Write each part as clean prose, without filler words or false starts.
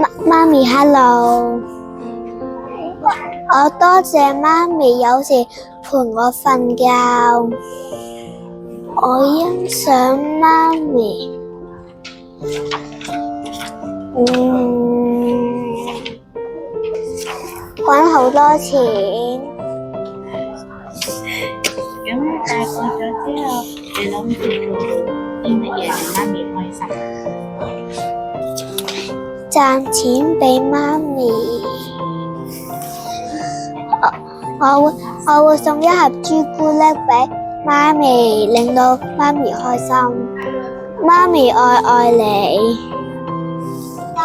媽咪，hello，我多謝媽咪有時陪我瞓覺，我欣賞媽咪。搵好多錢。咁你大個咗之後，你諗住做啲乜嘢令媽咪開心？賺錢俾媽咪。我會送一盒朱古力俾媽咪，令到媽咪開心。媽咪愛你。媽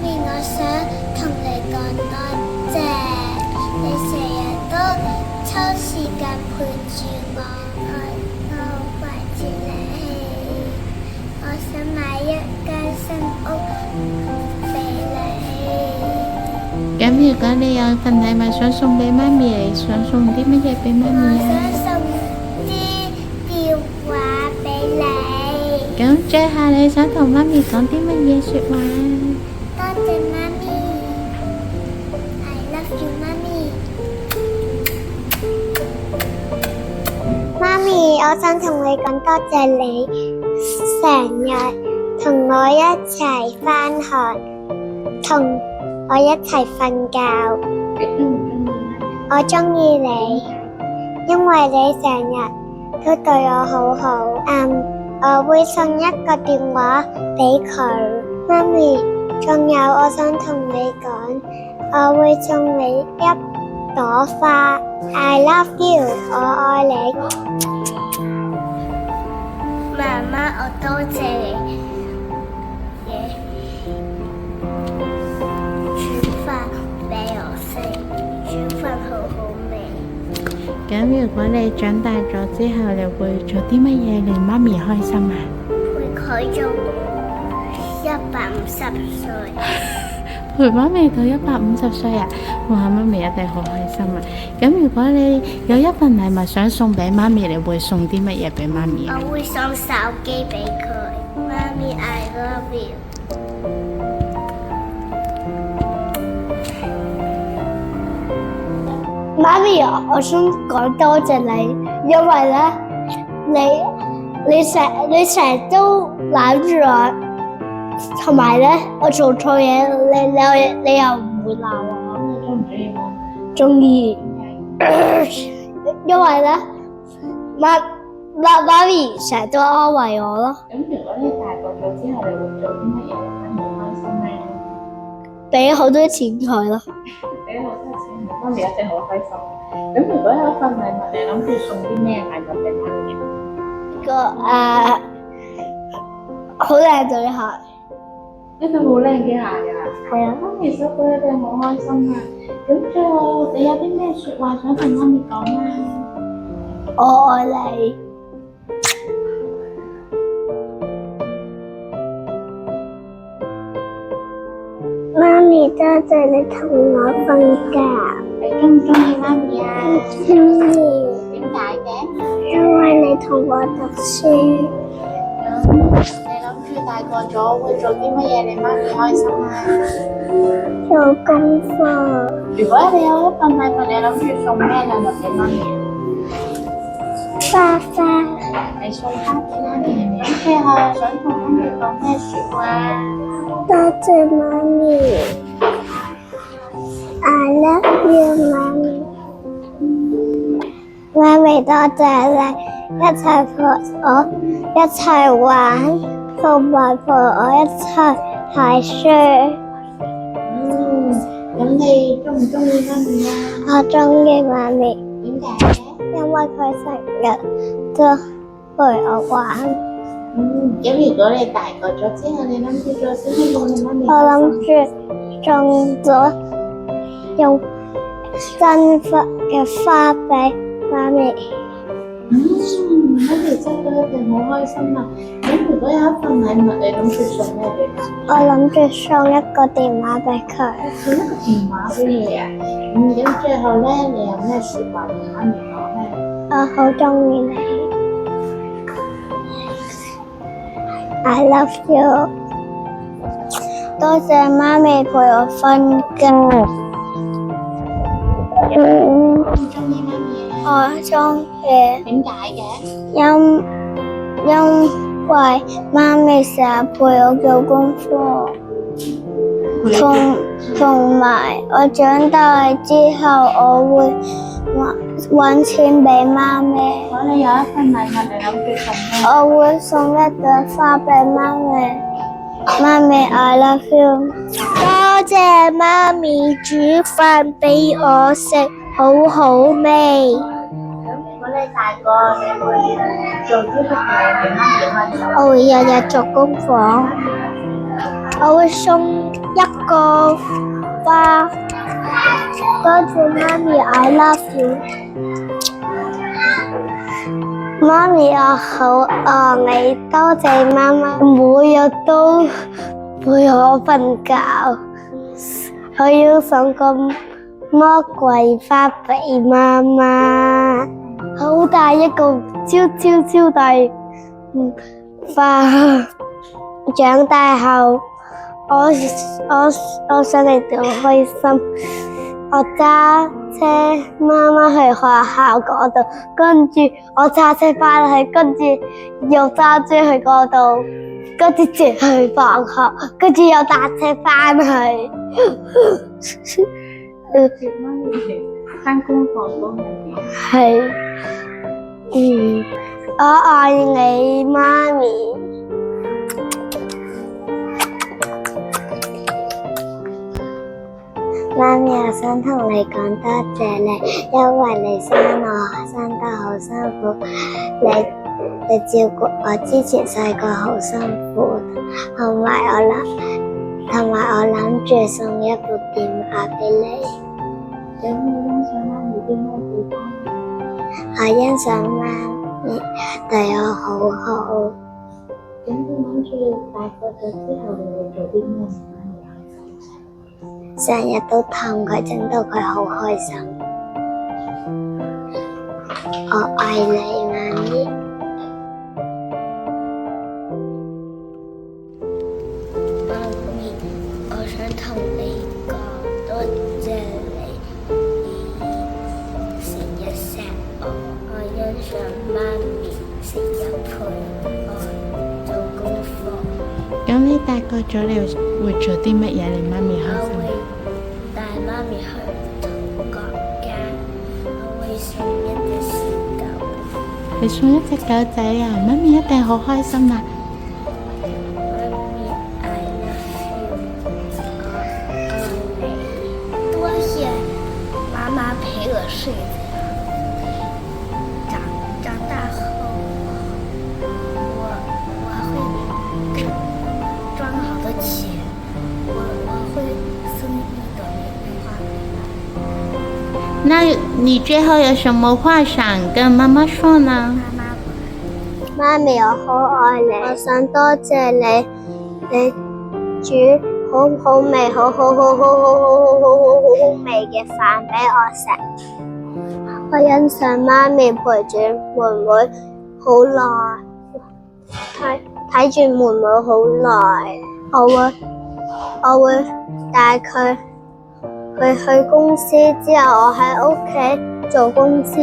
咪，我想同你講多謝，你成日都抽時間陪住我，我好掛住你。我想買一間新屋俾你。咁如果你有份禮物想送俾媽咪，你想送啲乜嘢俾媽咪啊？我想送啲電話俾你。咁最後你想同媽咪講啲乜嘢説話？多謝媽咪 ，I love you，媽咪。媽咪，我想同你講多謝你，成日同我一齊返學，同我一齊瞓覺。我鍾意你，因為你成日都對我好好。我會送一個電話俾佢。媽咪，仲有我想同你講，我會送你一朵花。I love you，我愛你。媽媽，我多謝你煮飯俾我食，煮飯好好味。咁如果你長大咗之後，你會做啲乜嘢令媽咪開心啊？陪佢做150歲。陪媽咪到150歲啊！哇，媽咪一定好開心啊！咁如果你有一份禮物想送俾媽咪，你會送啲乜嘢俾媽咪啊？我會送手機俾佢。媽咪，I love you。媽咪，我想講多謝你，因為咧，你成日都攬住我，同埋咧，我做錯嘢，你又唔會鬧我。中唔中意我？中意。因為咧，媽咪成日都安慰我咯。咁如果你大個咗之後，你會做啲乜嘢令媽咪開心咧？俾好多錢佢咯。俾好多錢，媽咪一定好開心。咁如果有一份禮物，你諗住送啲咩禮物俾媽咪？好靚對鞋。一對好靚嘅鞋啊！係啊。媽咪收到一定好開心啊！咁最後你有啲咩説話想同媽咪講啊？我愛你。媽咪，多謝你同我瞓覺。你中唔中意媽咪啊？中意。點解嘅？因為你同我讀書。咁你諗住大個咗會做啲乜嘢令媽咪開心啊？做功課。如果你有一份禮物，你諗住送咩禮物俾媽咪啊？花花。你送花俾媽咪，咁最後想同媽咪講咩説話？多謝媽咪。I love you，媽咪。媽咪，多謝你一齊陪我一齊玩，同埋陪我一齊睇書。咁你中唔中意媽咪啊？我中意媽咪。點解嘅？因為佢成日都陪我玩。咁如果你大個咗之後，你諗住做啲乜嘢令媽咪我諗住用新嘅花俾媽咪。媽咪收到一定好開心啊！咁如果有一份禮物，你諗住送咩俾媽咪？我諗住送一個電話俾佢。送一個電話俾你啊！咁最後咧，你有咩説話同媽咪講咧？我好中意你。I love you。多謝媽咪陪我瞓覺。中意媽咪啊？我中意，點解嘅？因為媽咪成日陪我做功課，同埋我長大之後，我會搵錢俾媽咪。如果你有一份禮物，你諗住送咩？我會送一朵花俾媽咪。媽咪 I love you。多謝媽咪煮飯俾我食，好好味。咁如果你大個，你會做啲乜嘢令媽咪開心？我會日日做功課。我會送一個花。多謝媽咪 I love you。媽咪，我好愛你，多謝媽媽每日都陪我瞓覺。我要送個魔鬼花俾媽媽，好大一個超大花。長大後，我想你哋好開心。我揸車媽媽去學校嗰度，跟住我揸車翻去，跟住又揸車去嗰度，跟住接去放學，跟住又搭車翻去。媽咪翻工放工係點？係，我愛你媽咪。媽咪，我想同你講多謝你，因為你生我生得好辛苦，你照顧我之前細個好辛苦，同埋我諗住送一部電話俾你。咁你欣賞媽咪啲咩地方？我欣賞媽咪對我好好。咁你諗住大個咗之後，你會做啲咩事？成日都氹佢，整到佢好開心。我愛你，媽咪。媽咪，我想同你講多謝你，成日錫我。我欣賞媽咪成日陪我做功課。咁你大個咗，你會做啲乜嘢令媽咪開心？帶媽咪去唔同國家，我會送一隻小狗。你送一隻狗仔啊，媽咪一定好開心啊！媽咪 I love you， 我愛你。多謝媽媽陪我睡覺。長大後，我會賺好多錢，我會送一朵玫瑰花給你。那你最後有什麼話想跟媽媽說呢？媽咪，我好愛你，我想多謝你，你煮好味、好味嘅飯俾我食。我欣賞媽咪陪住妹妹好耐，睇住妹妹好耐。我會帶佢去公司之後，我喺屋企做公司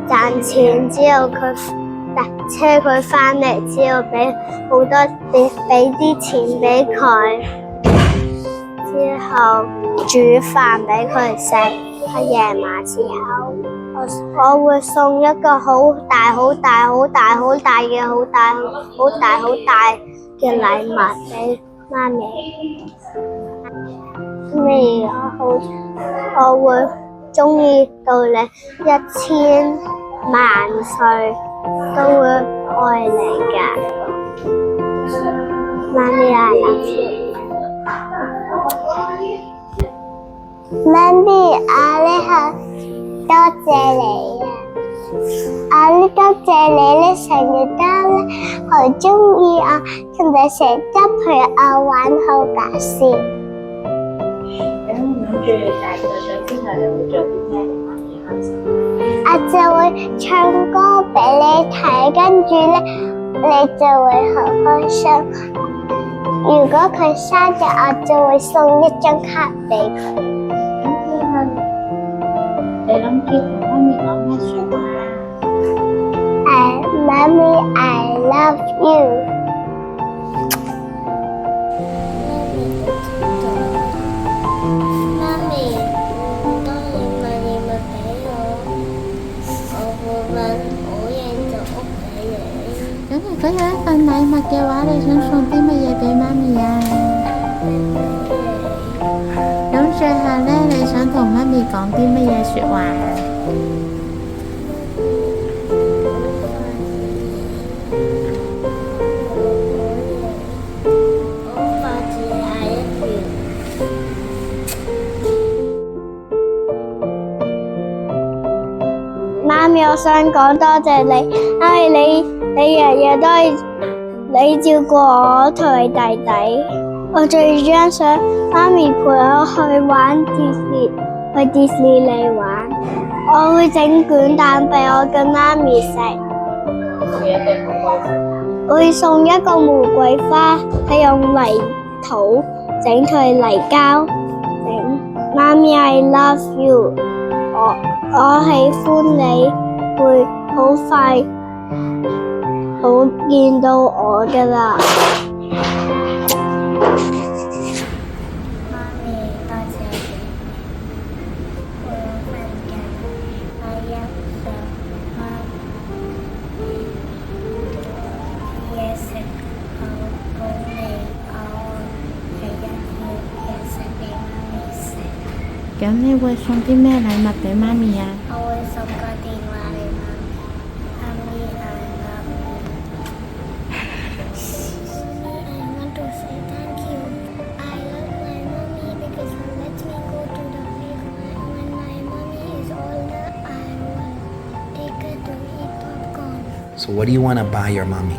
賺錢之後，車佢返嚟之後，俾啲錢俾佢，之後煮飯俾佢食。喺夜晚之後，我會送一個好大嘅禮物俾媽咪。我會鍾意到你1000萬歲，都會愛你㗎。媽咪I love you。媽咪，你好，多謝你啊！多謝你成日都好鍾意我，同埋成日都陪我玩，好搞笑。咁諗住大個咗之後，你會做啲咩令媽咪開心？我就會唱歌俾你睇，跟住咧你就會好開心。如果佢生日，我就會送一張卡俾佢。你諗住同媽咪講咩説話？媽咪，I love you。媽咪，當你買禮物俾我，我會揾好嘢做屋俾你。咁如果有一份禮物嘅話，你想送啲乜嘢俾媽咪啊？咁最後呢，你想同媽咪講啲乜嘢説話？媽咪，我想講多謝你，因為你日日都係你照顧我同你弟弟。我最張想媽咪陪我去玩去迪士尼玩，我會整卷蛋俾我嘅媽咪食。我會送一個玫瑰花，係用泥土整佢泥膠整。媽咪，I love you。我喜歡你，會好快好見到我㗎喇。媽咪，多謝你陪我瞓覺，我一想媽咪嘢食好好味，我係一要嘢食俾媽咪食。咁你會送啲咩禮物俾媽咪啊？我會送個電話俾媽咪。媽咪，I love you。I want to say thank you. I love my mommy because she lets me go to the playground. When my mommy is older, I will take her to eat popcorn. So what do you want to buy your mommy?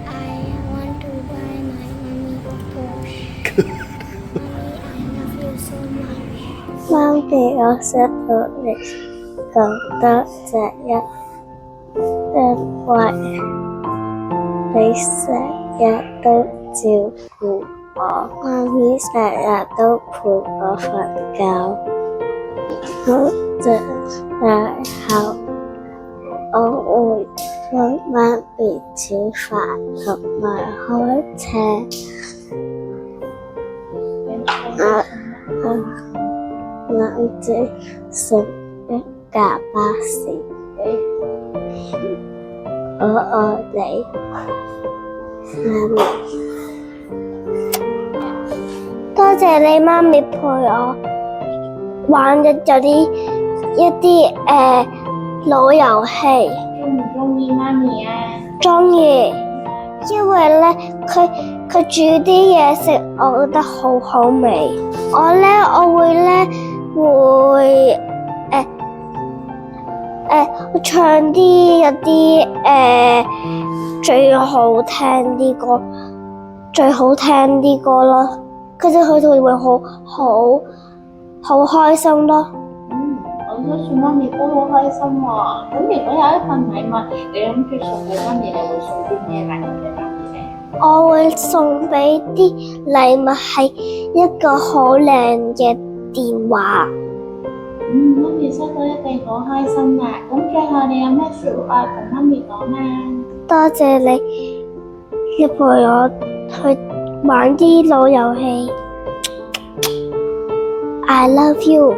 I want to buy my mommy a Porsche. Mommy, I love you so much. 媽咪，我想同你講多謝因為你成日都照顧我，媽咪成日都陪我瞓覺，好長大後我會幫媽咪煮飯同埋開車。諗住送一架巴士俾我愛你，媽咪。多謝你媽咪陪我玩咗一啲老遊戲。中唔中意媽咪啊？鍾意，因為咧佢煮啲嘢食，我覺得好好味。我會唱啲有啲最好聽啲歌咯，跟住佢哋會好開心咯。我相信媽咪都好開心喎。咁如果有一份禮物，你諗住送俾媽咪，你會送啲咩禮物俾媽咪咧？我會送俾啲禮物係一個好靚嘅電話。媽咪收到一定好開心㗎。咁最後你有咩説話同媽咪講啊？多謝你陪我去玩啲老遊戲。I love you。